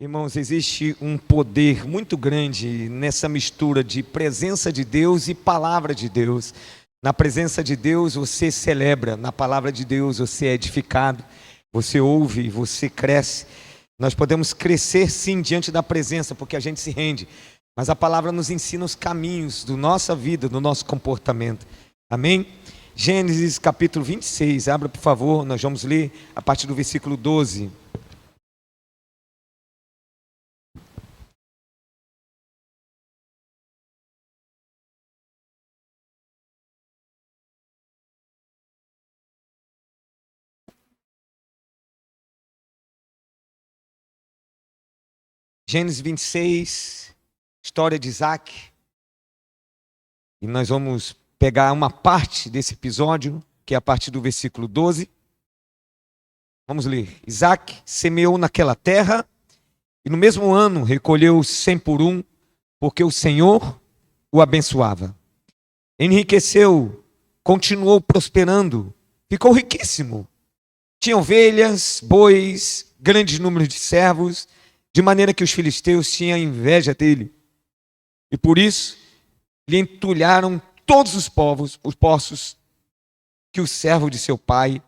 Irmãos, existe um poder muito grande nessa mistura de presença de Deus e palavra de Deus. Na presença de Deus você celebra, na palavra de Deus você é edificado, você ouve, você cresce. Nós podemos crescer sim diante da presença, porque a gente se rende, mas a palavra nos ensina os caminhos da nossa vida, do nosso comportamento. Amém? Gênesis capítulo 26, abra por favor, nós vamos ler a partir do versículo 12. Gênesis 26, história de Isaac. E nós vamos pegar uma parte desse episódio, que é a partir do versículo 12. Vamos ler. Isaac semeou naquela terra, e no mesmo ano recolheu 100 por um, porque o Senhor o abençoava. Enriqueceu, continuou prosperando, ficou riquíssimo. Tinha ovelhas, bois, grandes números de servos, de maneira que os filisteus tinham inveja dele. E por isso lhe entulharam todos os poços que os servos de seu pai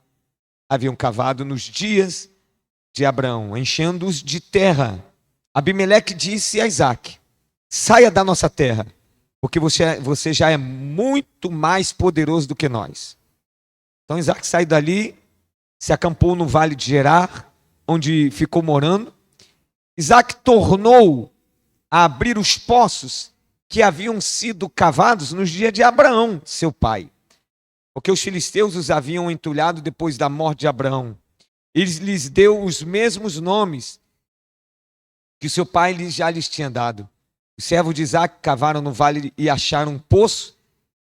haviam cavado nos dias de Abraão, enchendo-os de terra. Abimeleque disse a Isaac: saia da nossa terra, porque você já é muito mais poderoso do que nós. Então Isaac saiu dali, se acampou no vale de Gerar, onde ficou morando. Isaac tornou a abrir os poços que haviam sido cavados nos dias de Abraão, seu pai, porque os filisteus os haviam entulhado depois da morte de Abraão. Ele lhes deu os mesmos nomes que seu pai já lhes tinha dado. Os servos de Isaac cavaram no vale e acharam um poço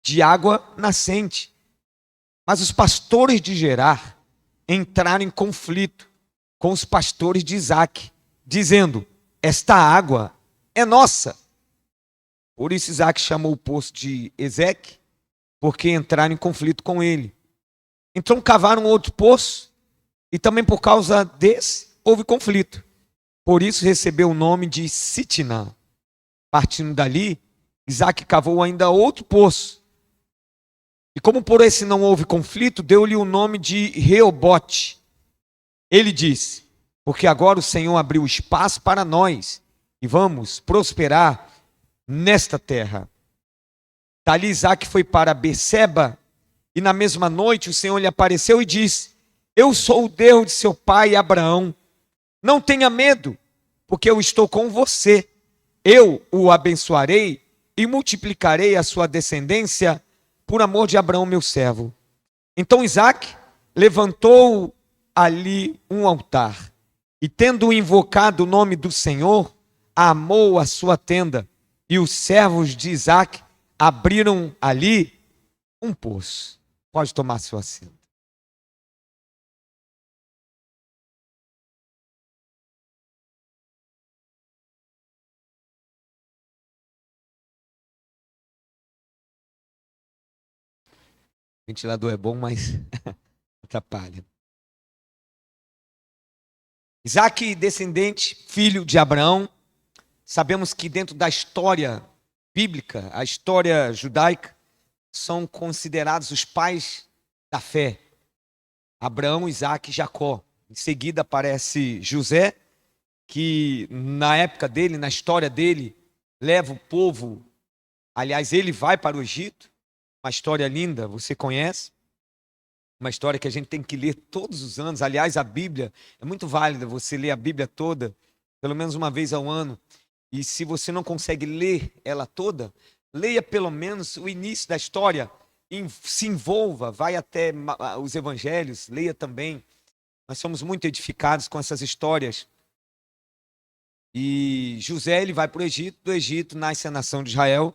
de água nascente. Mas os pastores de Gerar entraram em conflito com os pastores de Isaac, dizendo: esta água é nossa. Por isso Isaac chamou o poço de Ezeque, porque entraram em conflito com ele. Então cavaram outro poço, e também por causa desse houve conflito. Por isso recebeu o nome de Sitnã. Partindo dali, Isaac cavou ainda outro poço. E como por esse não houve conflito, deu-lhe o nome de Reobote. Ele disse: porque agora o Senhor abriu espaço para nós, e vamos prosperar nesta terra. Dali Isaac foi para Beceba, e na mesma noite o Senhor lhe apareceu e disse: eu sou o Deus de seu pai Abraão. Não tenha medo, porque eu estou com você. Eu o abençoarei e multiplicarei a sua descendência por amor de Abraão, meu servo. Então Isaac levantou ali um altar, e tendo invocado o nome do Senhor, amou a sua tenda, e os servos de Isaac abriram ali um poço. Pode tomar seu assento. O ventilador é bom, mas atrapalha. Isaac, descendente, filho de Abraão. Sabemos que dentro da história bíblica, a história judaica, são considerados os pais da fé. Abraão, Isaac e Jacó. Em seguida aparece José, que na época dele, na história dele, leva o povo. Aliás, ele vai para o Egito. Uma história linda, você conhece? Uma história que a gente tem que ler todos os anos. Aliás, a Bíblia é muito válida, você lê a Bíblia toda, pelo menos uma vez ao ano. E se você não consegue ler ela toda, leia pelo menos o início da história, se envolva, vai até os evangelhos, leia também. Nós somos muito edificados com essas histórias. E José, ele vai para o Egito, do Egito nasce a nação de Israel,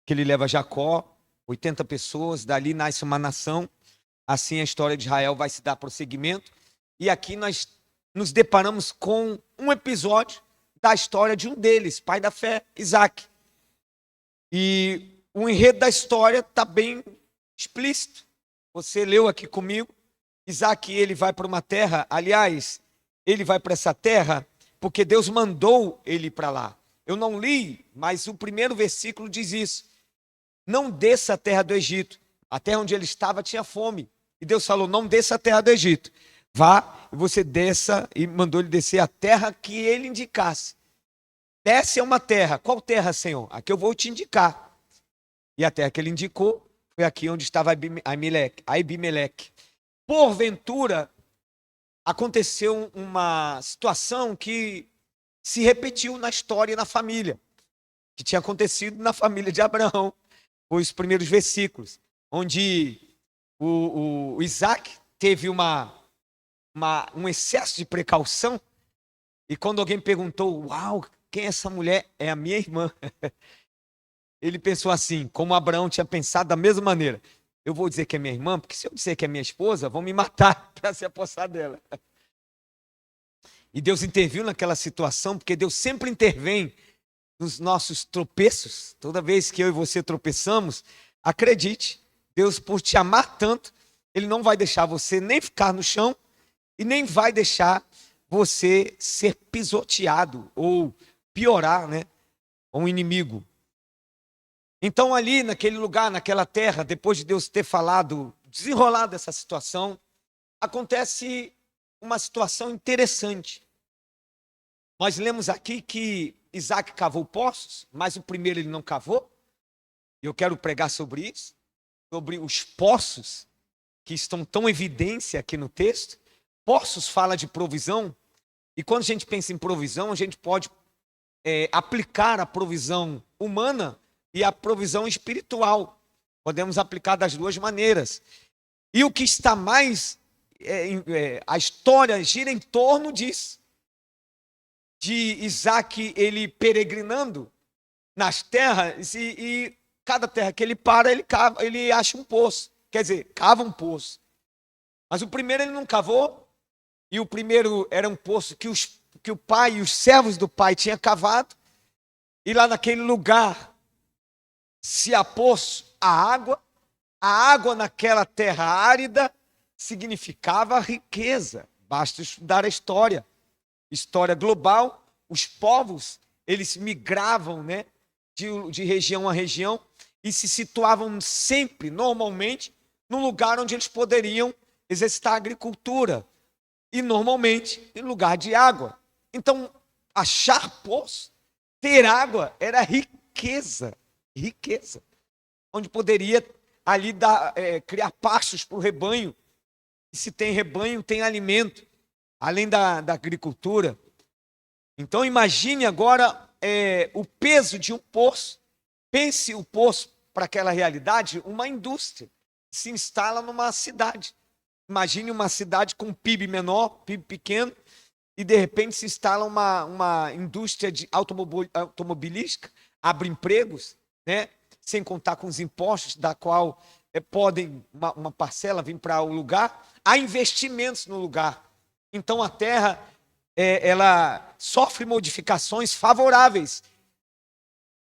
que ele leva Jacó, 80 pessoas, dali nasce uma nação. Assim a história de Israel vai se dar prosseguimento. E aqui nós nos deparamos com um episódio da história de um deles, pai da fé, Isaac. E o enredo da história está bem explícito. Você leu aqui comigo. Isaac, ele vai para uma terra, aliás, ele vai para essa terra porque Deus mandou ele para lá. Eu não li, mas o primeiro versículo diz isso. Não desça a terra do Egito. A terra onde ele estava tinha fome. E Deus falou, não desça a terra do Egito. Vá e você desça, e mandou ele descer a terra que ele indicasse. Desce a uma terra. Qual terra, Senhor? A que eu vou te indicar. E a terra que ele indicou foi aqui onde estava Abimeleque. Porventura, aconteceu uma situação que se repetiu na história e na família, que tinha acontecido na família de Abraão, os primeiros versículos, onde o Isaac teve um excesso de precaução, e quando alguém perguntou, uau, quem é essa mulher? É a minha irmã. Ele pensou assim, como Abraão tinha pensado da mesma maneira. Eu vou dizer que é minha irmã, porque se eu dizer que é minha esposa, vão me matar para se apossar dela. E Deus interviu naquela situação, porque Deus sempre intervém nos nossos tropeços. Toda vez que eu e você tropeçamos, acredite, Deus, por te amar tanto, Ele não vai deixar você nem ficar no chão e nem vai deixar você ser pisoteado ou piorar, né? Um inimigo. Então ali naquele lugar, naquela terra, depois de Deus ter falado, desenrolado essa situação, acontece uma situação interessante. Nós lemos aqui que Isaac cavou poços, mas o primeiro ele não cavou. Eu quero pregar sobre isso, sobre os poços que estão tão em evidência aqui no texto. Poços fala de provisão, e quando a gente pensa em provisão, a gente pode aplicar a provisão humana e a provisão espiritual. Podemos aplicar das duas maneiras. E o que está mais, a história gira em torno disso. De Isaac, ele peregrinando nas terras, e cada terra que ele para, ele acha um poço. Quer dizer, cava um poço. Mas o primeiro ele não cavou, e o primeiro era um poço que o pai e os servos do pai tinham cavado, e lá naquele lugar se apôs a água naquela terra árida significava riqueza. Basta estudar a história global. Os povos, eles migravam, né, de região a região e se situavam sempre, normalmente, num lugar onde eles poderiam exercitar a agricultura e normalmente em lugar de água. Então, achar poço, ter água era riqueza, onde poderia ali criar pastos para o rebanho. E se tem rebanho, tem alimento, além da agricultura. Então imagine agora o peso de um poço. Pense o poço para aquela realidade, uma indústria se instala numa cidade. Imagine uma cidade com PIB menor, PIB pequeno, e de repente se instala uma indústria de automobilística, abre empregos, né? Sem contar com os impostos, da qual podem uma parcela vir para o lugar. Há investimentos no lugar. Então a terra ela sofre modificações favoráveis.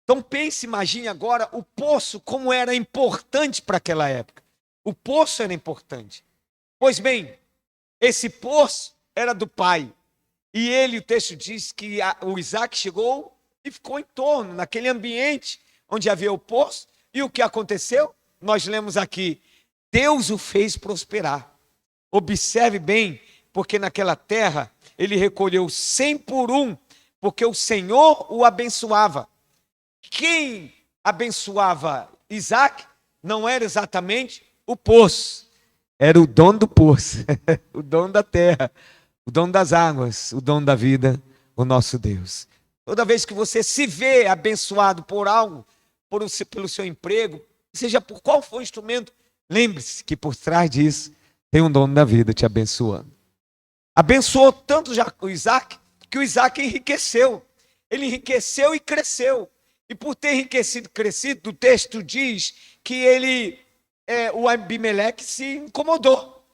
Então pense, imagine agora o poço, como era importante para aquela época. O poço era importante. Pois bem, esse poço era do pai. E ele, o texto diz que o Isaac chegou e ficou em torno, naquele ambiente onde havia o poço. E o que aconteceu? Nós lemos aqui, Deus o fez prosperar. Observe bem, porque naquela terra ele recolheu 100 por 1, porque o Senhor o abençoava. Quem abençoava Isaac não era exatamente o poço, era o dono do poço, o dono da terra, o dono das águas, o dono da vida, o nosso Deus. Toda vez que você se vê abençoado por algo, pelo seu emprego, seja por qual for o instrumento, lembre-se que por trás disso tem um dono da vida te abençoando. Abençoou tanto já o Isaac, que o Isaac enriqueceu. Ele enriqueceu e cresceu. E por ter enriquecido e crescido, o texto diz que o Abimeleque se incomodou.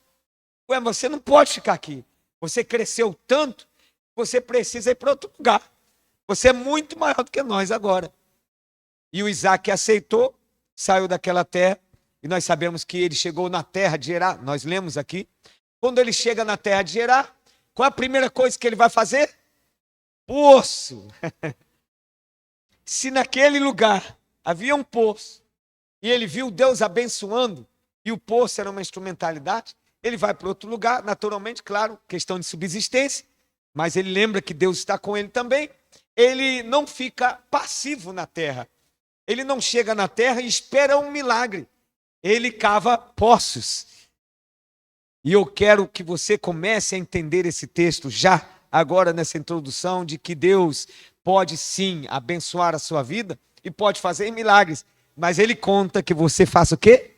Ué, você não pode ficar aqui. Você cresceu tanto, você precisa ir para outro lugar. Você é muito maior do que nós agora. E o Isaac aceitou, saiu daquela terra, e nós sabemos que ele chegou na terra de Gerar, nós lemos aqui. Quando ele chega na terra de Gerar, qual é a primeira coisa que ele vai fazer? poço. Se naquele lugar havia um poço, e ele viu Deus abençoando, e o poço era uma instrumentalidade, ele vai para outro lugar, naturalmente, claro, questão de subsistência, mas ele lembra que Deus está com ele também. Ele não fica passivo na terra. Ele não chega na terra e espera um milagre. Ele cava poços. E eu quero que você comece a entender esse texto já, agora nessa introdução, de que Deus pode sim abençoar a sua vida e pode fazer milagres. Mas ele conta que você faça o quê?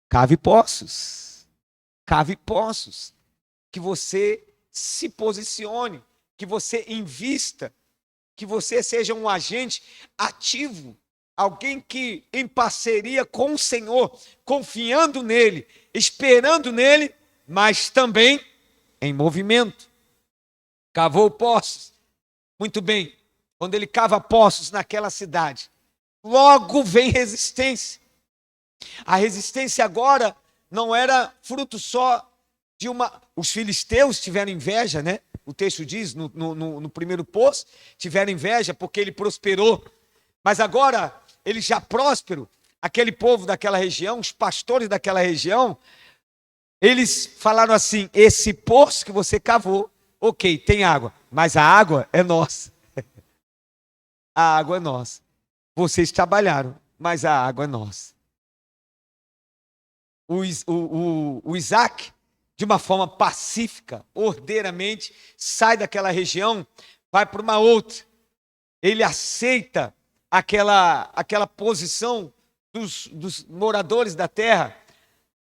Cave poços. Cave poços. Que você se posicione, que você invista, que você seja um agente ativo, alguém que em parceria com o Senhor, confiando nele, esperando nele, mas também em movimento. Cavou poços. Muito bem. Quando ele cava poços naquela cidade, logo vem resistência. A resistência agora não era fruto só de uma... Os filisteus tiveram inveja, né? O texto diz, no primeiro poço, tiveram inveja porque ele prosperou. Mas agora, ele já próspero, aquele povo daquela região, os pastores daquela região, eles falaram assim: esse poço que você cavou, ok, tem água, mas a água é nossa. A água é nossa. Vocês trabalharam, mas a água é nossa. O Isaac, de uma forma pacífica, ordeiramente, sai daquela região, vai para uma outra. Ele aceita aquela posição dos moradores da terra.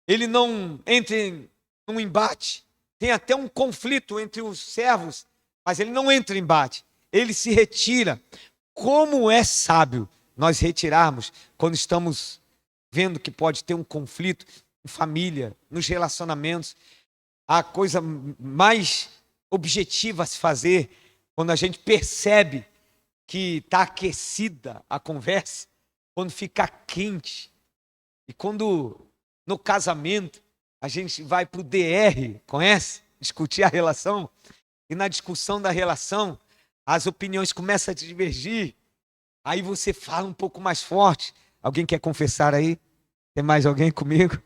Ele não entra em um embate. Tem até um conflito entre os servos, mas ele não entra em embate. Ele se retira. Como é sábio nós retirarmos quando estamos vendo que pode ter um conflito em família, nos relacionamentos. A coisa mais objetiva a se fazer, quando a gente percebe que está aquecida a conversa, quando fica quente, e quando no casamento a gente vai para o DR, conhece? Discutir a relação, e na discussão da relação, as opiniões começam a divergir, aí você fala um pouco mais forte. Alguém quer confessar aí? Tem mais alguém comigo?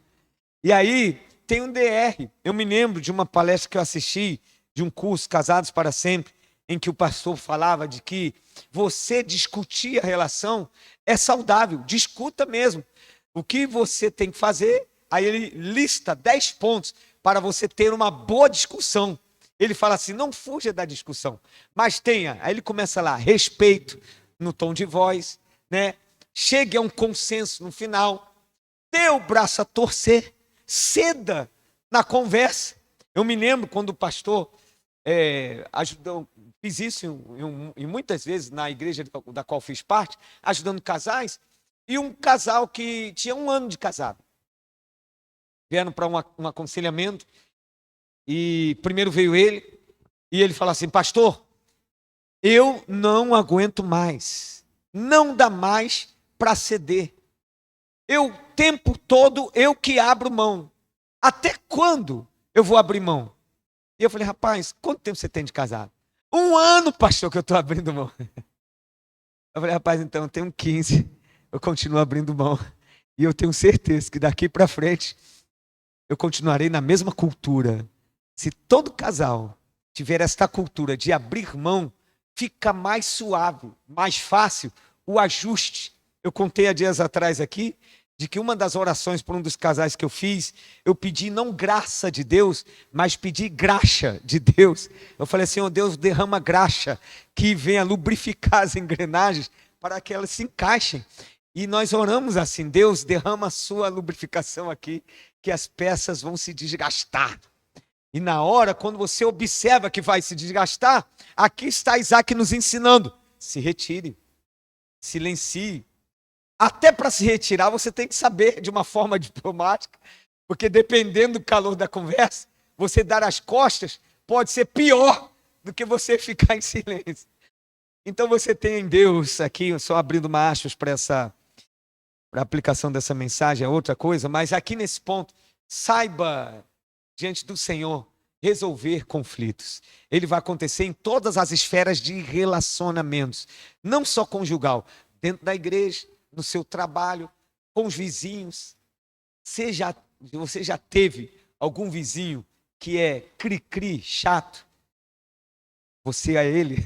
E aí tem um DR. Eu me lembro de uma palestra que eu assisti, de um curso Casados para Sempre, em que o pastor falava de que você discutir a relação é saudável, discuta mesmo. O que você tem que fazer? Aí ele lista 10 pontos para você ter uma boa discussão. Ele fala assim: não fuja da discussão, mas tenha. Aí ele começa lá: respeito no tom de voz, né? Chegue a um consenso no final, dê o braço a torcer, ceda na conversa. Eu me lembro quando o pastor ajudou, fiz isso em muitas vezes na igreja da qual fiz parte, ajudando casais, e um casal que tinha 1 ano de casado. Vieram para um aconselhamento, e primeiro veio ele, e ele falou assim: pastor, eu não aguento mais, não dá mais para ceder. O tempo todo eu que abro mão. Até quando eu vou abrir mão? E eu falei: rapaz, quanto tempo você tem de casado? 1 ano, pastor, que eu estou abrindo mão. Eu falei: rapaz, então eu tenho 15, eu continuo abrindo mão. E eu tenho certeza que daqui para frente eu continuarei na mesma cultura. Se todo casal tiver esta cultura de abrir mão, fica mais suave, mais fácil o ajuste. Eu contei há dias atrás aqui, de que uma das orações por um dos casais que eu fiz, eu pedi não graça de Deus, mas pedi graxa de Deus. Eu falei assim: oh Deus, derrama graxa, que venha lubrificar as engrenagens, para que elas se encaixem. E nós oramos assim: Deus, derrama a sua lubrificação aqui, que as peças vão se desgastar. E na hora, quando você observa que vai se desgastar, aqui está Isaac nos ensinando: se retire, silencie. Até para se retirar, você tem que saber de uma forma diplomática, porque dependendo do calor da conversa, você dar as costas pode ser pior do que você ficar em silêncio. Então você tem em Deus, aqui, só abrindo uma aspas para a aplicação dessa mensagem, é outra coisa, mas aqui nesse ponto, saiba diante do Senhor resolver conflitos. Ele vai acontecer em todas as esferas de relacionamentos, não só conjugal, dentro da igreja, no seu trabalho, com os vizinhos. Você já teve algum vizinho que é cri-cri, chato? Você é ele?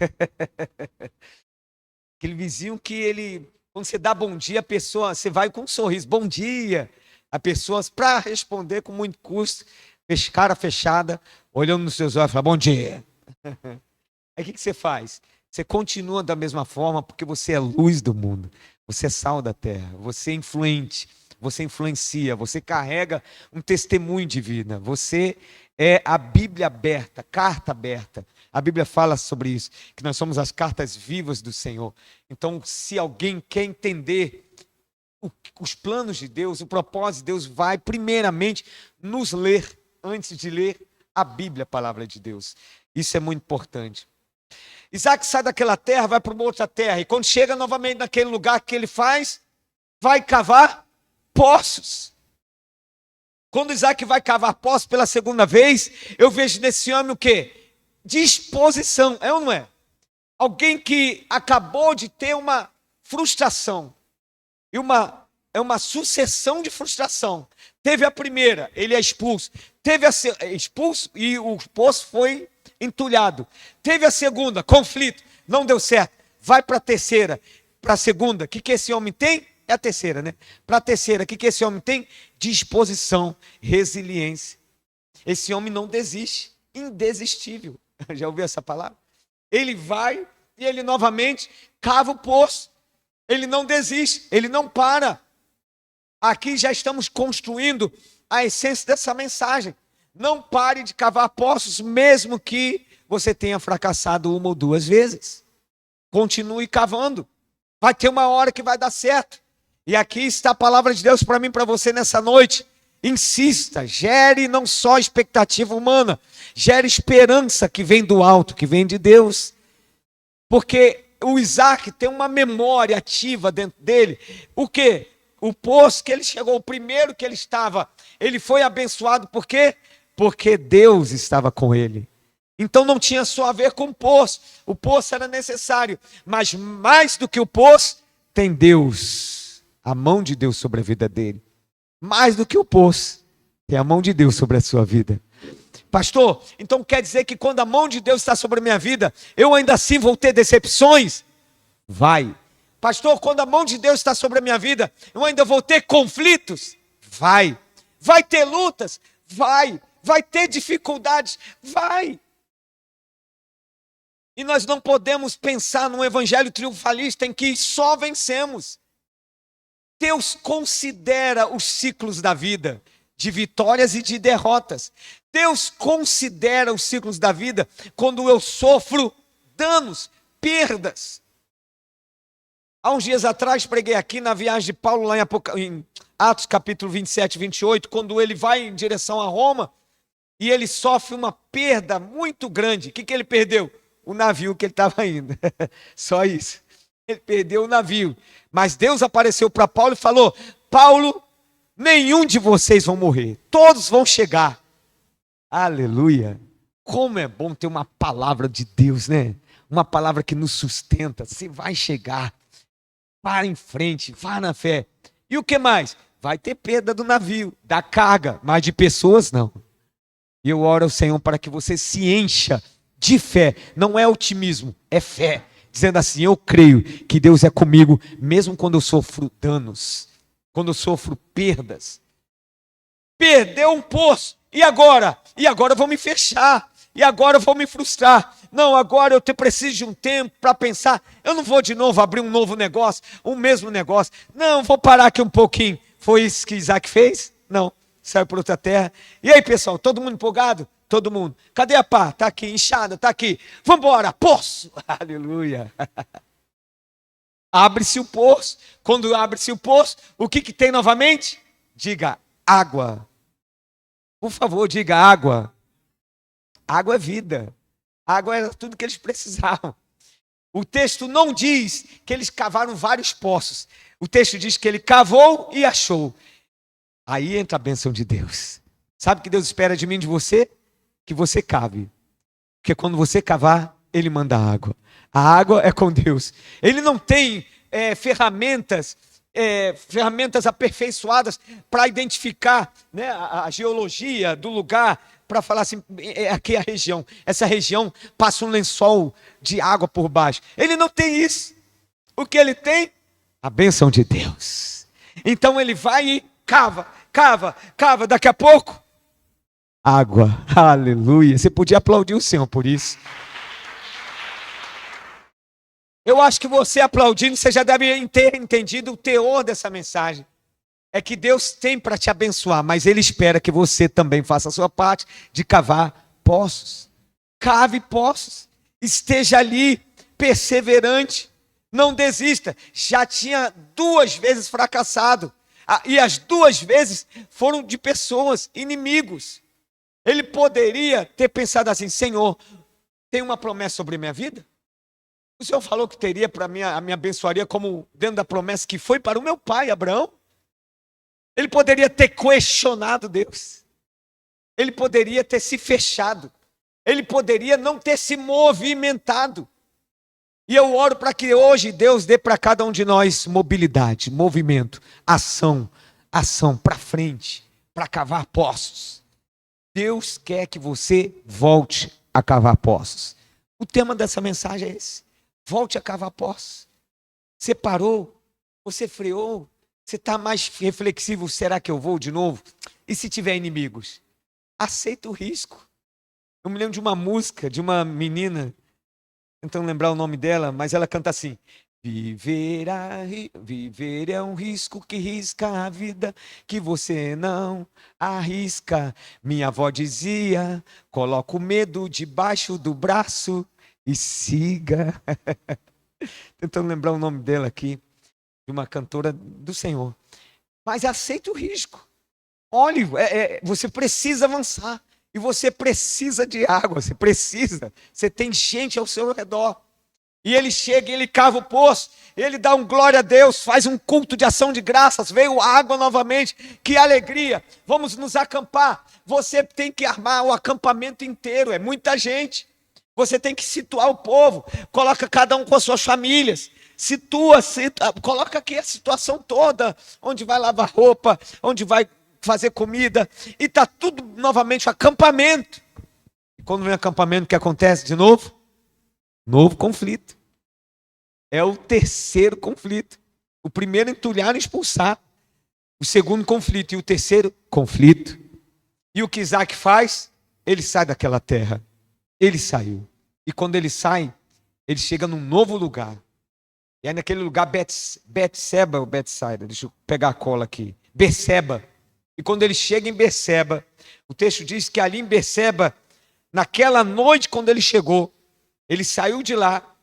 Aquele vizinho que ele, quando você dá bom dia, a pessoa, você vai com um sorriso, bom dia. A pessoa, para responder com muito custo, cara fechada, olhando nos seus olhos, fala, bom dia. Aí o que você faz? Você continua da mesma forma, porque você é luz do mundo, você é sal da terra, você é influente, você influencia, você carrega um testemunho de vida, você é a Bíblia aberta, carta aberta. A Bíblia fala sobre isso, que nós somos as cartas vivas do Senhor. Então, se alguém quer entender os planos de Deus, o propósito de Deus, vai primeiramente nos ler, antes de ler a Bíblia, a palavra de Deus. Isso é muito importante. Isaac sai daquela terra, vai para uma outra terra, e quando chega novamente naquele lugar, que ele faz? Vai cavar poços. Quando Isaac vai cavar poços pela segunda vez, eu vejo nesse homem o quê? Disposição, é ou não é? Alguém que acabou de ter uma frustração, e é uma sucessão de frustração. Teve a primeira, ele é expulso. Teve expulso e o poço foi entulhado. Teve a segunda, conflito, não deu certo. Vai para a terceira, para a segunda. O que esse homem tem? É a terceira, né? Para a terceira, o que esse homem tem? Disposição, resiliência. Esse homem não desiste, indesistível. Já ouviu essa palavra? Ele vai e ele novamente cava o poço. Ele não desiste, ele não para. Aqui já estamos construindo a essência dessa mensagem. Não pare de cavar poços, mesmo que você tenha fracassado uma ou duas vezes. Continue cavando. Vai ter uma hora que vai dar certo. E aqui está a palavra de Deus para mim e para você nessa noite. Insista, gere não só expectativa humana, gere esperança que vem do alto, que vem de Deus. Porque o Isaac tem uma memória ativa dentro dele. O quê? O poço que ele chegou, o primeiro que ele estava, ele foi abençoado por quê? Porque Deus estava com ele. Então não tinha só a ver com o poço era necessário, mas mais do que o poço, tem Deus, a mão de Deus sobre a vida dele. Mais do que o poço, tem a mão de Deus sobre a sua vida. Pastor, então quer dizer que quando a mão de Deus está sobre a minha vida, eu ainda assim vou ter decepções? Vai. Pastor, quando a mão de Deus está sobre a minha vida, eu ainda vou ter conflitos? Vai. Vai ter lutas? Vai. Vai ter dificuldades? Vai. E nós não podemos pensar num evangelho triunfalista em que só vencemos. Deus considera os ciclos da vida, de vitórias e de derrotas. Deus considera os ciclos da vida quando eu sofro danos, perdas. Há uns dias atrás preguei aqui na viagem de Paulo lá em Atos capítulo 27 e 28, quando ele vai em direção a Roma e ele sofre uma perda muito grande. O que ele perdeu? O navio que ele estava indo. Só isso. Ele perdeu o navio. Mas Deus apareceu para Paulo e falou: Paulo, nenhum de vocês vão morrer. Todos vão chegar. Aleluia. Como é bom ter uma palavra de Deus, né? Uma palavra que nos sustenta. Você vai chegar. Para em frente, vá na fé. E o que mais? Vai ter perda do navio, da carga, mas de pessoas não. E eu oro ao Senhor para que você se encha de fé. Não é otimismo, é fé. Dizendo assim, eu creio que Deus é comigo, mesmo quando eu sofro danos, quando eu sofro perdas. Perdeu um poço, e agora? E agora eu vou me fechar, e agora eu vou me frustrar. Não, agora eu preciso de um tempo para pensar. Eu não vou de novo abrir um novo negócio, um mesmo negócio. Não, vou parar aqui um pouquinho. Foi isso que Isaac fez? Não, saiu para outra terra. E aí, pessoal, todo mundo empolgado? Todo mundo. Cadê a pá? Está aqui, inchada, está aqui. Vamos embora, poço. Aleluia. Abre-se o poço. Quando abre-se o poço, o que tem novamente? Diga água. Por favor, diga água. Água é vida. Água era tudo que eles precisavam. O texto não diz que eles cavaram vários poços. O texto diz que ele cavou e achou. Aí entra a bênção de Deus. Sabe o que Deus espera de mim e de você? que você cave. Porque quando você cavar, ele manda água. A água é com Deus. Ele não tem ferramentas aperfeiçoadas para identificar, né, a geologia do lugar, para falar assim, aqui é a região. Essa região passa um lençol de água por baixo. Ele não tem isso. O que ele tem? A bênção de Deus. Então ele vai e cava. Daqui a pouco, água. Aleluia. Você podia aplaudir o Senhor por isso. Eu acho que você aplaudindo, você já deve ter entendido o teor dessa mensagem. É que Deus tem para te abençoar, mas Ele espera que você também faça a sua parte de cavar poços. Cave poços. Esteja ali, perseverante. Não desista. Já tinha 2 vezes fracassado. E as 2 vezes foram de pessoas, inimigos. Ele poderia ter pensado assim: Senhor, tem uma promessa sobre a minha vida? O Senhor falou que teria para mim, a me abençoaria como dentro da promessa que foi para o meu pai, Abraão. Ele poderia ter questionado Deus. Ele poderia ter se fechado. Ele poderia não ter se movimentado. E eu oro para que hoje Deus dê para cada um de nós mobilidade, movimento, ação para frente, para cavar poços. Deus quer que você volte a cavar poços. O tema dessa mensagem é esse. Volte a cavar poços. Você parou, você freou, você está mais reflexivo, será que eu vou de novo? E se tiver inimigos? Aceita o risco. Eu me lembro de uma música de uma menina, tentando lembrar o nome dela, mas ela canta assim: viver é um risco que risca a vida, que você não arrisca. Minha avó dizia: coloca o medo debaixo do braço e siga. Tentando lembrar o nome dela aqui, de uma cantora do Senhor. Mas aceita o risco. Olhe, você precisa avançar. E você precisa de água, você tem gente ao seu redor. E ele chega, ele cava o poço, ele dá um glória a Deus, faz um culto de ação de graças, veio água novamente, que alegria, vamos nos acampar. Você tem que armar o acampamento inteiro, é muita gente. Você tem que situar o povo, coloca cada um com as suas famílias, coloca aqui a situação toda, onde vai lavar roupa, onde vai fazer comida, e está tudo novamente o acampamento. E quando vem o acampamento, o que acontece de novo? Novo conflito. É o 3º conflito. O primeiro entulhar e expulsar. O segundo conflito. E o 3º conflito. E o que Isaac faz? Ele sai daquela terra. Ele saiu. E quando ele sai, ele chega num novo lugar. E aí naquele lugar, Betseba ou Betsaida, deixa eu pegar a cola aqui. Berseba. E quando ele chega em Berseba, o texto diz que ali em Berseba, naquela noite quando ele chegou, ele saiu de lá.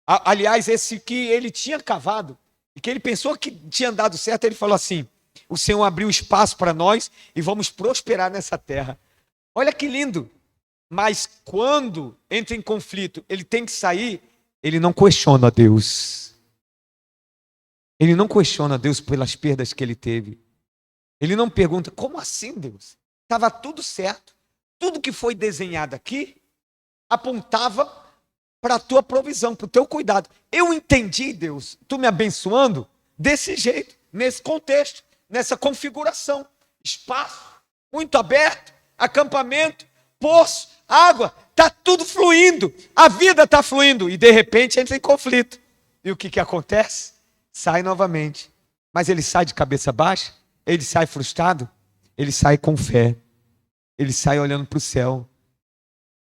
Aliás, esse que ele tinha cavado, e que ele pensou que tinha dado certo, ele falou assim: o Senhor abriu espaço para nós e vamos prosperar nessa terra. Olha que lindo. Mas quando entra em conflito, ele tem que sair, ele não questiona Deus. Ele não questiona Deus pelas perdas que ele teve. Ele não pergunta: como assim, Deus? Estava tudo certo. Tudo que foi desenhado aqui apontava para a tua provisão, para o teu cuidado. Eu entendi, Deus, tu me abençoando desse jeito, nesse contexto, nessa configuração. Espaço, muito aberto, acampamento, poço, água, está tudo fluindo. A vida está fluindo. E de repente entra em conflito. E o que acontece? Sai novamente. Mas ele sai de cabeça baixa? Ele sai frustrado? Ele sai com fé. Ele sai olhando para o céu.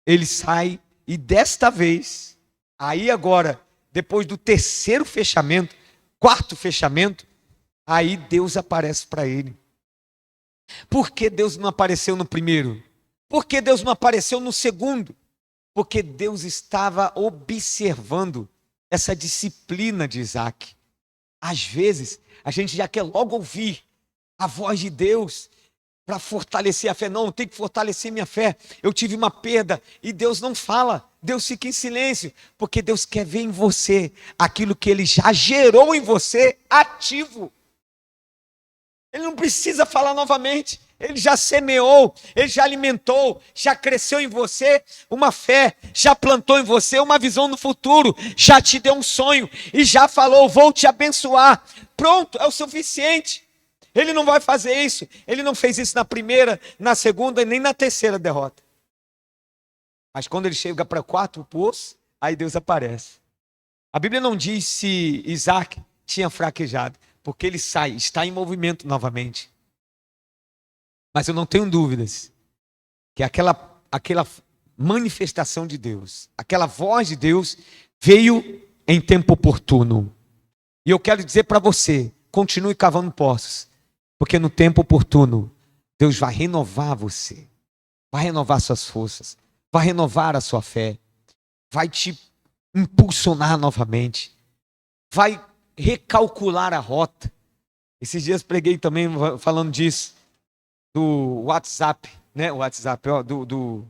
Ele sai, e desta vez, aí agora, depois do 3º fechamento, 4º fechamento, aí Deus aparece para ele. Por que Deus não apareceu no primeiro? Por que Deus não apareceu no segundo? Porque Deus estava observando essa disciplina de Isaac. Às vezes, a gente já quer logo ouvir a voz de Deus para fortalecer a fé. Não, eu tenho que fortalecer minha fé. Eu tive uma perda e Deus não fala. Deus fica em silêncio, porque Deus quer ver em você aquilo que Ele já gerou em você ativo. Ele não precisa falar novamente. ele já semeou, ele já alimentou, já cresceu em você uma fé, já plantou em você uma visão no futuro, já te deu um sonho e já falou: vou te abençoar. Pronto, é o suficiente. Ele não vai fazer isso, ele não fez isso na primeira, na segunda e nem na terceira derrota. Mas quando ele chega para o quarto poço, aí Deus aparece. A Bíblia não diz se Isaac tinha fraquejado, porque ele está em movimento novamente. Mas eu não tenho dúvidas que aquela manifestação de Deus, aquela voz de Deus veio em tempo oportuno. E eu quero dizer para você, continue cavando poços, porque no tempo oportuno, Deus vai renovar você, vai renovar suas forças, vai renovar a sua fé, vai te impulsionar novamente, vai recalcular a rota. Esses dias preguei também falando disso, do WhatsApp, né? O WhatsApp, ó, do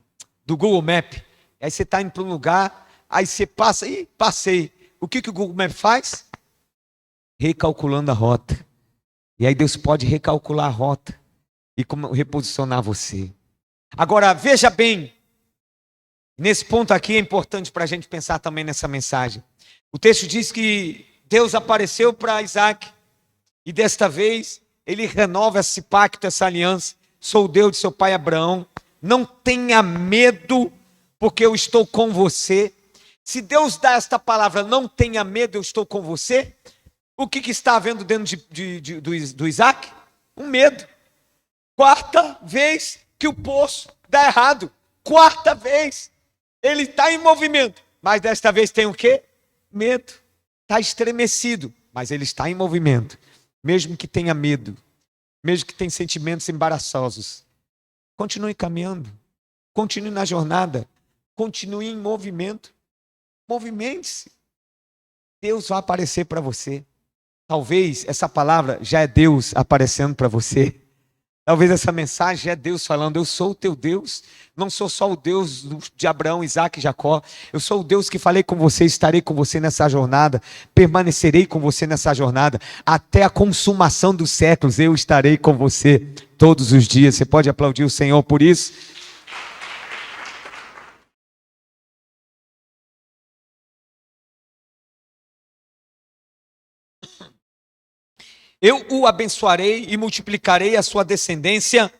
Google Map. Aí você está indo para um lugar, aí você passa, passei. O que o Google Map faz? Recalculando a rota. E aí Deus pode recalcular a rota e como reposicionar você. Agora, veja bem, nesse ponto aqui é importante para a gente pensar também nessa mensagem. O texto diz que Deus apareceu para Isaac e desta vez ele renova esse pacto, essa aliança. Sou o Deus de seu pai Abraão. Não tenha medo, porque eu estou com você. Se Deus dá esta palavra, não tenha medo, eu estou com você. O que está havendo dentro do Isaac? Um medo. Quarta vez que o poço dá errado. Quarta vez. Ele está em movimento. Mas desta vez tem o quê? Medo. Está estremecido. Mas ele está em movimento. Mesmo que tenha medo. Mesmo que tenha sentimentos embaraçosos. Continue caminhando. Continue na jornada. Continue em movimento. Movimente-se. Deus vai aparecer para você. Talvez essa palavra já é Deus aparecendo para você. Talvez essa mensagem é Deus falando: eu sou o teu Deus. Não sou só o Deus de Abraão, Isaac e Jacó. Eu sou o Deus que falei com você, estarei com você nessa jornada. Permanecerei com você nessa jornada. Até a consumação dos séculos eu estarei com você todos os dias. Você pode aplaudir o Senhor por isso? Eu o abençoarei e multiplicarei a sua descendência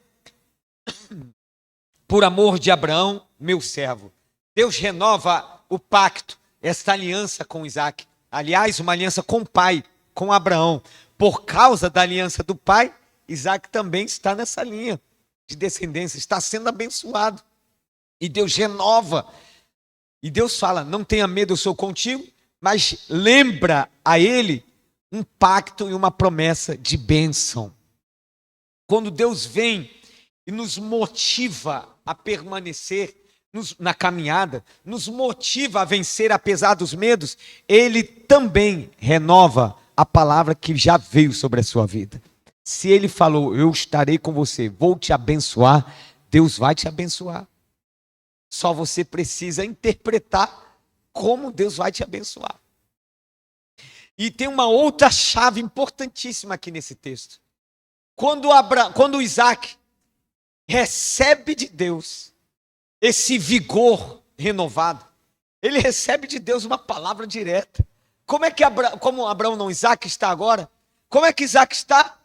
por amor de Abraão, meu servo. Deus renova o pacto, esta aliança com Isaac. Aliás, uma aliança com o pai, com Abraão. Por causa da aliança do pai, Isaac também está nessa linha de descendência, está sendo abençoado. E Deus renova. E Deus fala: não tenha medo, eu sou contigo. Mas lembra a ele um pacto e uma promessa de bênção. Quando Deus vem e nos motiva a permanecer na caminhada, nos motiva a vencer apesar dos medos, Ele também renova a palavra que já veio sobre a sua vida. Se Ele falou: eu estarei com você, vou te abençoar, Deus vai te abençoar. Só você precisa interpretar como Deus vai te abençoar. E tem uma outra chave importantíssima aqui nesse texto. Quando Isaac recebe de Deus esse vigor renovado, ele recebe de Deus uma palavra direta. Como Abraão não, Isaac está agora? Como é que Isaac está?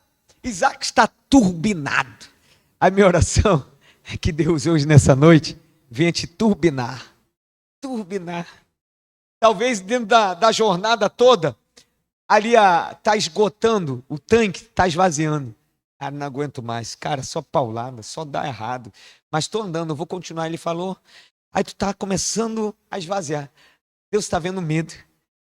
Isaac está turbinado. A minha oração é que Deus hoje nessa noite venha te turbinar. Turbinar. Talvez dentro da jornada toda, ali está esgotando, o tanque está esvaziando. Cara, não aguento mais. Cara, só paulada, só dá errado. Mas estou andando, eu vou continuar. Ele falou. Aí tu está começando a esvaziar. Deus está vendo medo.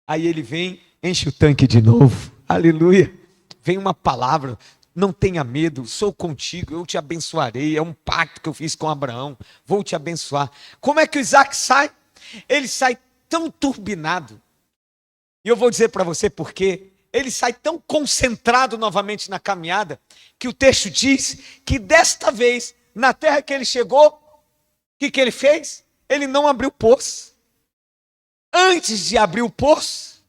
Aí ele vem, enche o tanque de novo. Aleluia. Vem uma palavra: não tenha medo, sou contigo, eu te abençoarei. É um pacto que eu fiz com Abraão. Vou te abençoar. Como é que o Isaac sai? Ele sai tão turbinado. E eu vou dizer para você por quê. Ele sai tão concentrado novamente na caminhada, que o texto diz que desta vez, na terra que ele chegou, o que ele fez? Ele não abriu poço. Antes de abrir o poço,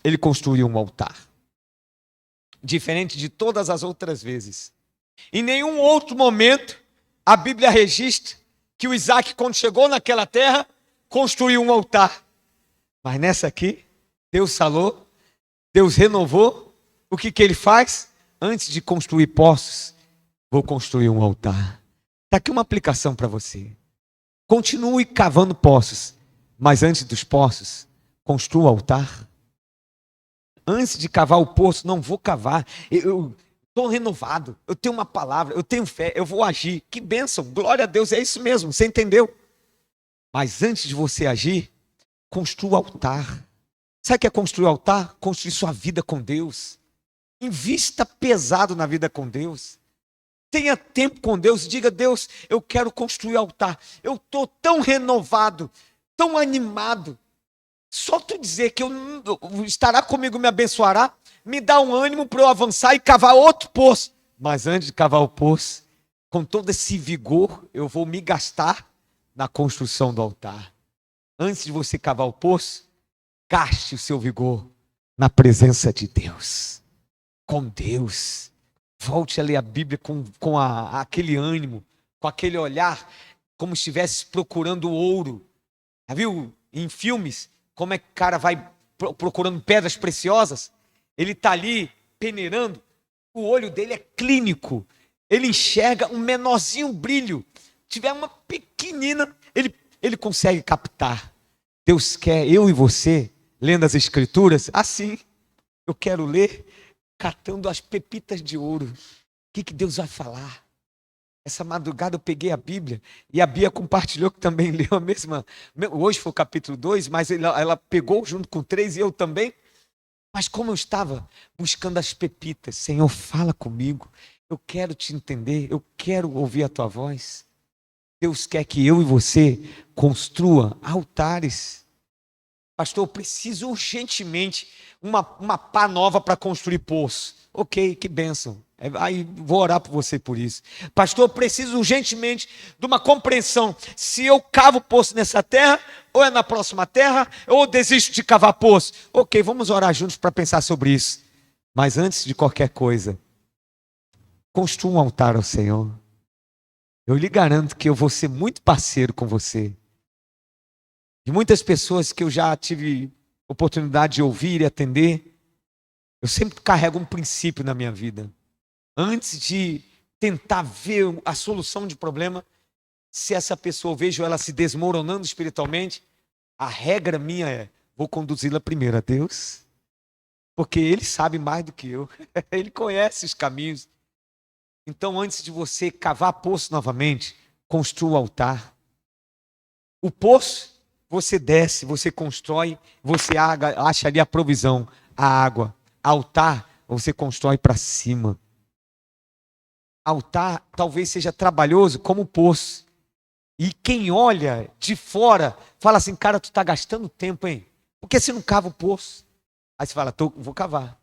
ele construiu um altar. Diferente de todas as outras vezes. Em nenhum outro momento a Bíblia registra que o Isaac, quando chegou naquela terra, construiu um altar. Mas nessa aqui, Deus falou, Deus renovou. O que ele faz? Antes de construir poços, vou construir um altar. Está aqui uma aplicação para você. Continue cavando poços, mas antes dos poços, construa o altar. Antes de cavar o poço, não vou cavar. Eu estou renovado, eu tenho uma palavra, eu tenho fé, eu vou agir. Que bênção, glória a Deus, é isso mesmo, você entendeu? Mas antes de você agir, construa o altar. Sabe o que é construir o altar? Construir sua vida com Deus. Invista pesado na vida com Deus. Tenha tempo com Deus. Diga: Deus, eu quero construir o altar. Eu estou tão renovado, tão animado. Só tu dizer que estará comigo, me abençoará, me dá um ânimo para eu avançar e cavar outro poço. Mas antes de cavar o poço, com todo esse vigor, eu vou me gastar na construção do altar. Antes de você cavar o poço, gaste o seu vigor na presença de Deus. Com Deus. Volte a ler a Bíblia com aquele ânimo, com aquele olhar, como se estivesse procurando ouro. Já viu em filmes como é que o cara vai procurando pedras preciosas? Ele está ali peneirando, o olho dele é clínico. Ele enxerga um menorzinho brilho. Se tiver uma pequenina, ele consegue captar. Deus quer eu e você, lendo as Escrituras, assim. Eu quero ler catando as pepitas de ouro. O que Deus vai falar? Essa madrugada eu peguei a Bíblia e a Bia compartilhou que também leu a mesma. Hoje foi o capítulo 2, mas ela pegou junto com o 3 e eu também. Mas como eu estava buscando as pepitas, Senhor, fala comigo. Eu quero te entender, eu quero ouvir a tua voz. Deus quer que eu e você construa altares. Pastor, eu preciso urgentemente uma pá nova para construir poço. Ok, que bênção. Aí vou orar por você por isso. Pastor, eu preciso urgentemente de uma compreensão. Se eu cavo poço nessa terra, ou é na próxima terra, ou desisto de cavar poço. Ok, vamos orar juntos para pensar sobre isso. Mas antes de qualquer coisa, construa um altar ao Senhor. Eu lhe garanto que eu vou ser muito parceiro com você. De muitas pessoas que eu já tive oportunidade de ouvir e atender, eu sempre carrego um princípio na minha vida. Antes de tentar ver a solução de problema, se essa pessoa, eu vejo ela se desmoronando espiritualmente, a regra minha é: vou conduzi-la primeiro a Deus, porque Ele sabe mais do que eu. Ele conhece os caminhos. Então, antes de você cavar poço novamente, construa o altar. O poço, você desce, você constrói, você acha ali a provisão, a água. Altar, você constrói para cima. Altar talvez seja trabalhoso como o poço. E quem olha de fora, fala assim: cara, tu está gastando tempo, hein? Por que você não cava o poço? Aí você fala: vou cavar.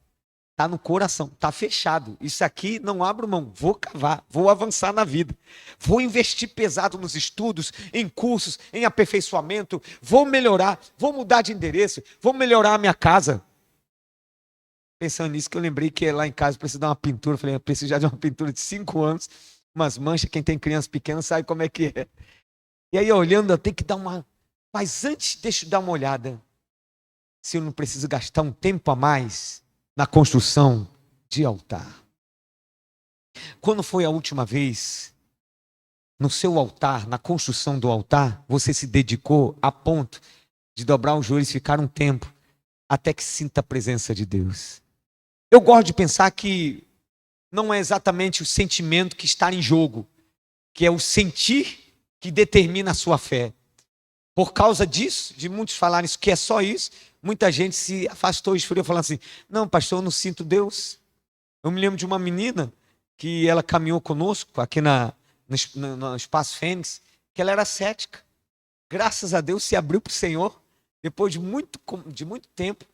Está no coração, está fechado. Isso aqui não abro mão, vou cavar, vou avançar na vida. Vou investir pesado nos estudos, em cursos, em aperfeiçoamento. Vou melhorar, vou mudar de endereço, vou melhorar a minha casa. Pensando nisso, que eu lembrei que lá em casa precisa dar uma pintura. Eu falei: eu preciso já de uma pintura de 5 anos, umas manchas. Quem tem crianças pequenas sabe como é que é. E aí, olhando, eu tenho que dar uma... Mas antes, deixa eu dar uma olhada. Se eu não preciso gastar um tempo a mais na construção de altar. Quando foi a última vez, no seu altar, na construção do altar, você se dedicou a ponto de dobrar os joelhos e ficar um tempo, até que sinta a presença de Deus? Eu gosto de pensar que não é exatamente o sentimento que está em jogo, que é o sentir que determina a sua fé. Por causa disso, de muitos falarem isso, que é só isso, muita gente se afastou e esfriou, falando assim: não, pastor, eu não sinto Deus. Eu me lembro de uma menina que ela caminhou conosco aqui no Espaço Fênix, que ela era cética. Graças a Deus se abriu para o Senhor, depois de muito tempo,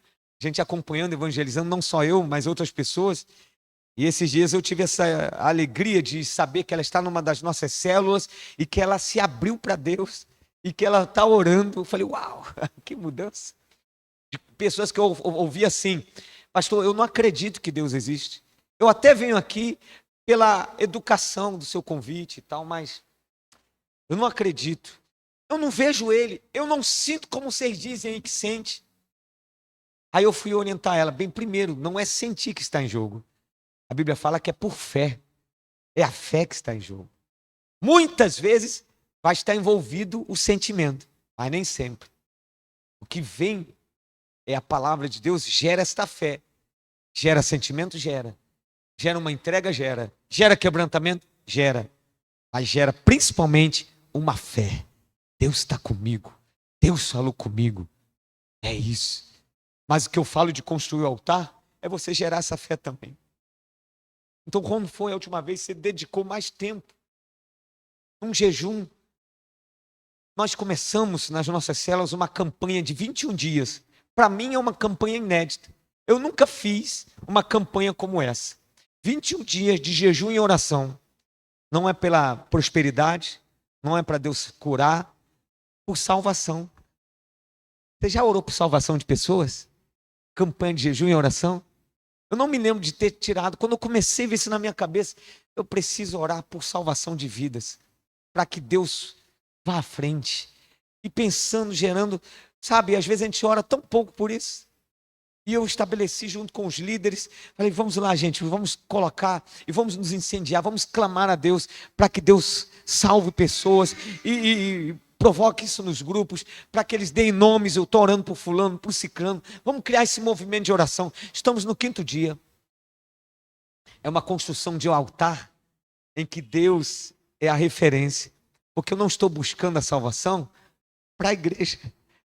a gente acompanhando, evangelizando, não só eu, mas outras pessoas. E esses dias eu tive essa alegria de saber que ela está numa das nossas células e que ela se abriu para Deus e que ela está orando. Eu falei: uau, que mudança. De pessoas que eu ouvi assim: pastor, eu não acredito que Deus existe. Eu até venho aqui, pela educação do seu convite e tal, mas eu não acredito. Eu não vejo ele, eu não sinto como vocês dizem aí que sente. Aí eu fui orientar ela, bem, primeiro, não é sentir que está em jogo. A Bíblia fala que é por fé. É a fé que está em jogo. Muitas vezes vai estar envolvido o sentimento, mas nem sempre. O que vem é a palavra de Deus, gera esta fé. Gera sentimento? Gera. Gera uma entrega? Gera. Gera quebrantamento? Gera. Mas gera principalmente uma fé. Deus está comigo. Deus falou comigo. É isso. Mas o que eu falo de construir o altar é você gerar essa fé também. Então, quando foi a última vez que você dedicou mais tempo? Um jejum. Nós começamos nas nossas células uma campanha de 21 dias. Para mim é uma campanha inédita. Eu nunca fiz uma campanha como essa. 21 dias de jejum e oração. Não é pela prosperidade, não é para Deus curar, por salvação. Você já orou por salvação de pessoas? Campanha de jejum e oração? Eu não me lembro de ter tirado. Quando eu comecei a ver isso na minha cabeça, eu preciso orar por salvação de vidas, para que Deus vá à frente. E pensando, gerando, sabe, às vezes a gente ora tão pouco por isso. E eu estabeleci junto com os líderes, falei, vamos lá, gente, vamos colocar e vamos nos incendiar, vamos clamar a Deus para que Deus salve pessoas e provoque isso nos grupos, para que eles deem nomes. Eu estou orando por fulano, por ciclano. Vamos criar esse movimento de oração. Estamos no 5º dia. É uma construção de um altar em que Deus é a referência. Porque eu não estou buscando a salvação para a igreja.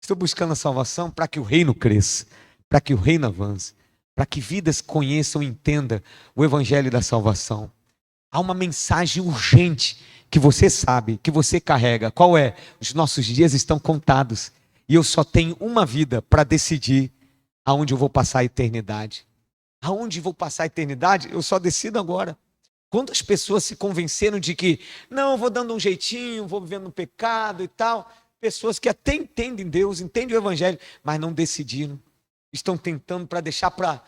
Estou buscando a salvação para que o reino cresça, para que o reino avance, para que vidas conheçam e entendam o evangelho da salvação. Há uma mensagem urgente que você sabe, que você carrega. Qual é? Os nossos dias estão contados. E eu só tenho uma vida para decidir aonde eu vou passar a eternidade. Aonde vou passar a eternidade, eu só decido agora. Quantas pessoas se convenceram de que, não, eu vou dando um jeitinho, vou vivendo no pecado e tal. Pessoas que até entendem Deus, entendem o evangelho, mas não decidiram. Estão tentando para deixar para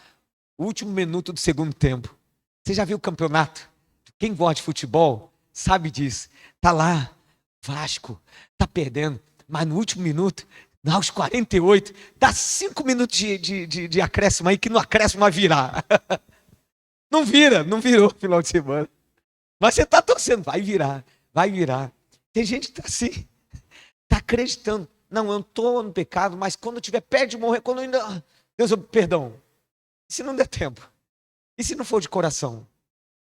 o último minuto do segundo tempo. Você já viu o campeonato? Quem gosta de futebol sabe disso. Está lá, Vasco, está perdendo, mas no último minuto, aos 48, dá 5 minutos de acréscimo aí, que no acréscimo vai virar. Não vira, não virou no final de semana. Mas você está torcendo, vai virar, vai virar. Tem gente que está assim, está acreditando. Não, eu estou no pecado, mas quando eu estiver perto de morrer, quando eu ainda... Deus, perdão. E se não der tempo? E se não for de coração?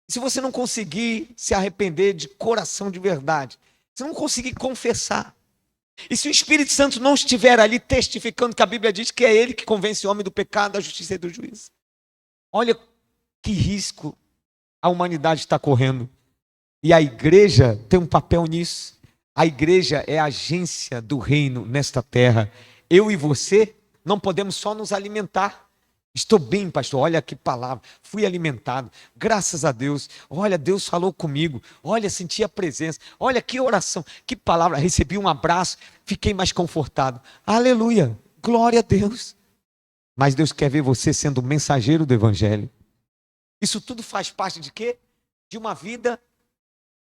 E se você não conseguir se arrepender de coração de verdade? Se não conseguir confessar? E se o Espírito Santo não estiver ali testificando que a Bíblia diz que é Ele que convence o homem do pecado, da justiça e do juízo? Olha que risco a humanidade está correndo. E a igreja tem um papel nisso. A igreja é a agência do reino nesta terra. Eu e você não podemos só nos alimentar. Estou bem, pastor, olha que palavra, fui alimentado, graças a Deus. Olha, Deus falou comigo, olha, senti a presença, olha que oração, que palavra, recebi um abraço, fiquei mais confortado. Aleluia, glória a Deus. Mas Deus quer ver você sendo mensageiro do evangelho. Isso tudo faz parte de quê? De uma vida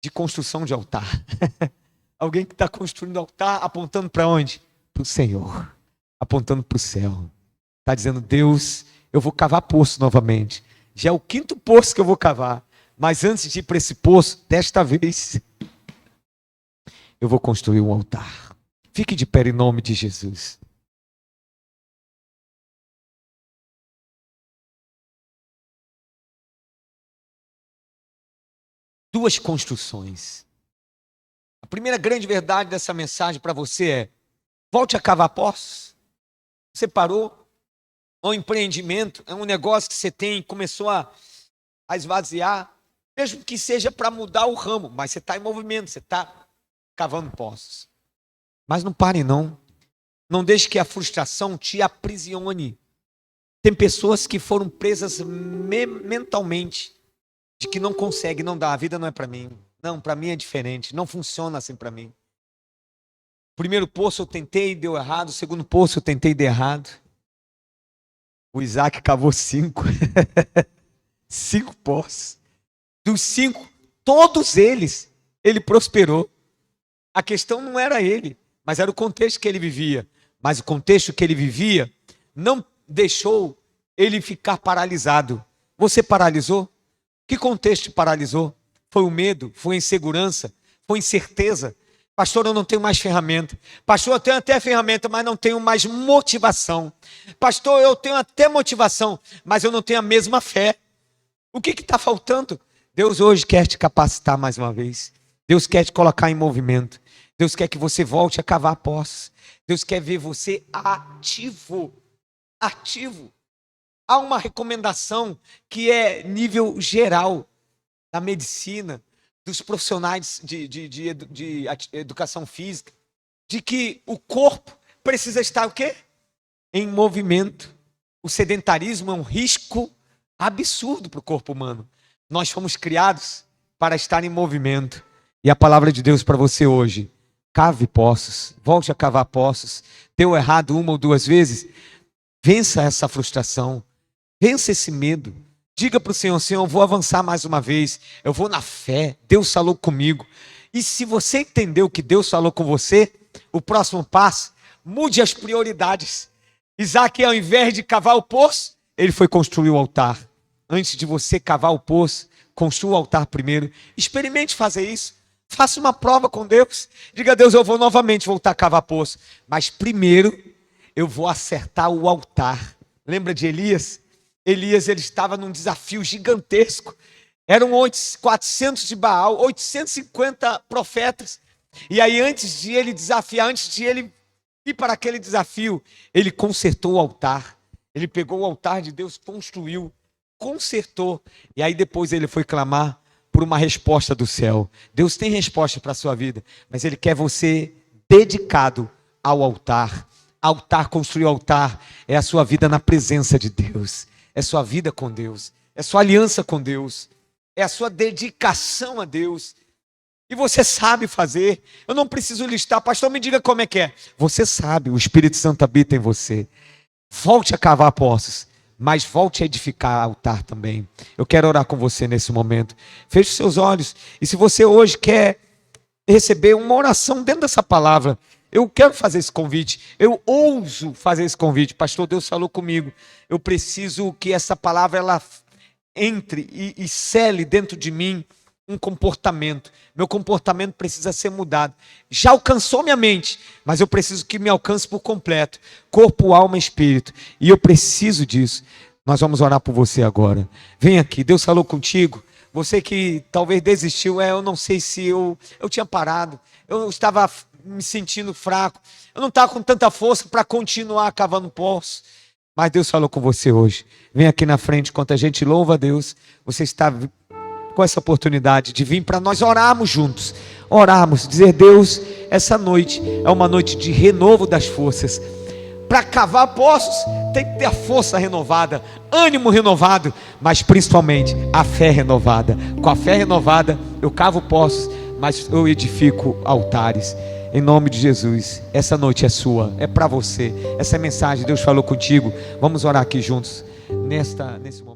de construção de altar. Alguém que está construindo altar, apontando para onde? Para o Senhor, apontando para o céu. Está dizendo, Deus, eu vou cavar poço novamente. Já é o 5º poço que eu vou cavar. Mas antes de ir para esse poço, desta vez, eu vou construir um altar. Fique de pé em nome de Jesus. Duas construções. A primeira grande verdade dessa mensagem para você é: volte a cavar poços. Você parou? É um empreendimento, é um negócio que você tem, começou a esvaziar, mesmo que seja para mudar o ramo, mas você está em movimento, você está cavando poços. Mas não pare não. Não deixe que a frustração te aprisione. Tem pessoas que foram presas mentalmente, de que não consegue, não dá, a vida não é para mim. Não, para mim é diferente, não funciona assim para mim. O primeiro poço eu tentei e deu errado, o segundo poço eu tentei e deu errado. O Isaac cavou 5. 5 poços. Dos 5, todos eles, ele prosperou. A questão não era ele, mas era o contexto que ele vivia. Mas o contexto que ele vivia não deixou ele ficar paralisado. Você paralisou? Que contexto te paralisou? Foi o medo? Foi a insegurança? Foi a incerteza? Pastor, eu não tenho mais ferramenta. Pastor, eu tenho até ferramenta, mas não tenho mais motivação. Pastor, eu tenho até motivação, mas eu não tenho a mesma fé. O que está faltando? Deus hoje quer te capacitar mais uma vez. Deus quer te colocar em movimento. Deus quer que você volte a cavar poços. Deus quer ver você ativo. Ativo. Há uma recomendação que é nível geral da medicina, dos profissionais de educação física, de que o corpo precisa estar o quê? Em movimento. O sedentarismo é um risco absurdo para o corpo humano. Nós fomos criados para estar em movimento. E a palavra de Deus para você hoje: cave poços, volte a cavar poços. Deu errado uma ou duas vezes, vença essa frustração, vença esse medo. Diga para o Senhor: Senhor, eu vou avançar mais uma vez, eu vou na fé, Deus falou comigo. E se você entendeu que Deus falou com você, o próximo passo, mude as prioridades. Isaac, ao invés de cavar o poço, ele foi construir o altar. Antes de você cavar o poço, construa o altar primeiro. Experimente fazer isso. Faça uma prova com Deus. Diga a Deus: eu vou novamente voltar a cavar poço, mas primeiro eu vou acertar o altar. Lembra de Elias? Elias, ele estava num desafio gigantesco. Eram 400 de Baal, 850 profetas. E aí, antes de ele desafiar, antes de ele ir para aquele desafio, ele consertou o altar. Ele pegou o altar de Deus, construiu, consertou. E aí depois ele foi clamar por uma resposta do céu. Deus tem resposta para a sua vida, mas Ele quer você dedicado ao altar. Altar, construir o altar, é a sua vida na presença de Deus. É sua vida com Deus. É sua aliança com Deus. É a sua dedicação a Deus. E você sabe fazer. Eu não preciso listar. Pastor, me diga como é que é. Você sabe, o Espírito Santo habita em você. Volte a cavar poços, mas volte a edificar altar também. Eu quero orar com você nesse momento. Feche seus olhos. E se você hoje quer receber uma oração dentro dessa palavra, eu quero fazer esse convite. Eu ouso fazer esse convite. Pastor, Deus falou comigo. Eu preciso que essa palavra ela entre e cele dentro de mim um comportamento. Meu comportamento precisa ser mudado. Já alcançou minha mente, mas eu preciso que me alcance por completo. Corpo, alma e espírito. E eu preciso disso. Nós vamos orar por você agora. Vem aqui, Deus falou contigo. Você que talvez desistiu, eu não sei se eu tinha parado. Eu estava me sentindo fraco. Eu não estava com tanta força para continuar cavando poço. Mas Deus falou com você hoje. Vem aqui na frente, enquanto a gente louva a Deus. Você está com essa oportunidade de vir para nós orarmos juntos. Orarmos, dizer: Deus, essa noite é uma noite de renovo das forças. Para cavar poços, tem que ter a força renovada, ânimo renovado, mas principalmente a fé renovada. Com a fé renovada, eu cavo poços, mas eu edifico altares. Em nome de Jesus, essa noite é sua, é para você. Essa mensagem, Deus falou contigo. Vamos orar aqui juntos, nesse momento.